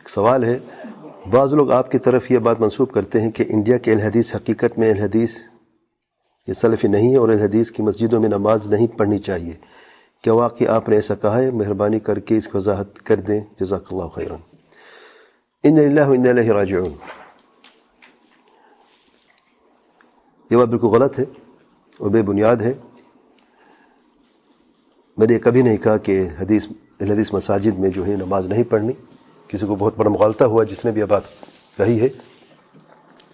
سوال ہے، بعض لوگ آپ کی طرف یہ بات منسوب کرتے ہیں کہ انڈیا کے اہل حدیث حقیقت میں اہل حدیث یہ سلفی نہیں ہے اور اہل حدیث کی مسجدوں میں نماز نہیں پڑھنی چاہیے، کیا واقعی آپ نے ایسا کہا ہے؟ مہربانی کر کے اس کی وضاحت کر دیں، جزاک اللہ خیرا۔ انا للہ و انا الیہ راجعون، یہ بات بالکل غلط ہے اور بے بنیاد ہے۔ میں نے کبھی نہیں کہا کہ اہل حدیث مساجد میں جو ہے نماز نہیں پڑھنی، کسی کو بہت بڑا مغالطہ ہوا جس نے بھی یہ بات کہی ہے،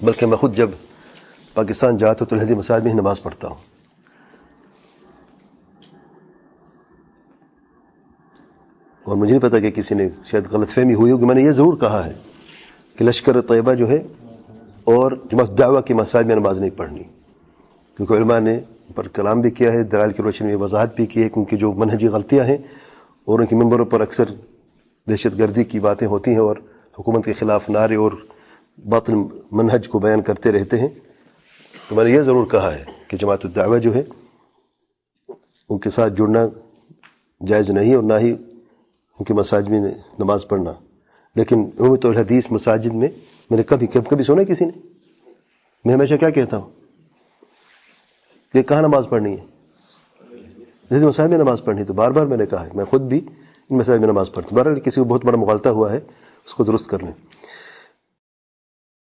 بلکہ میں خود جب پاکستان جاتا ہوں تو اہل حدیث مساجد میں ہی نماز پڑھتا ہوں۔ اور مجھے نہیں پتا کہ کسی نے شاید غلط فہمی ہوئی ہوگی، میں نے یہ ضرور کہا ہے کہ لشکر طیبہ جو ہے اور جماعت دعویٰ کی مساجد میں نماز نہیں پڑھنی، کیونکہ علماء نے پر کلام بھی کیا ہے، دلائل کی روشنی میں وضاحت بھی کی ہے، کیونکہ جو منہجی غلطیاں ہیں اور ان کی ممبروں پر اکثر دہشت گردی کی باتیں ہوتی ہیں اور حکومت کے خلاف نعرے اور باطل منہج کو بیان کرتے رہتے ہیں، تو میں نے یہ ضرور کہا ہے کہ جماعت الدعوہ جو ہے ان کے ساتھ جڑنا جائز نہیں اور نہ ہی ان کی مساجد میں نماز پڑھنا۔ لیکن عمومی طور حدیث مساجد میں نے کبھی سنا ہے کسی نے؟ میں ہمیشہ کیا کہتا ہوں کہ کہاں نماز پڑھنی ہے؟ حدیث مساجد میں نماز پڑھنی، تو بار بار میں نے کہا ہے، میں خود بھی ان مساجد میں نماز پڑھتا ہوں۔ بہرحال کسی کو بہت بڑا مغالطہ ہوا ہے، اس کو درست کر لیں۔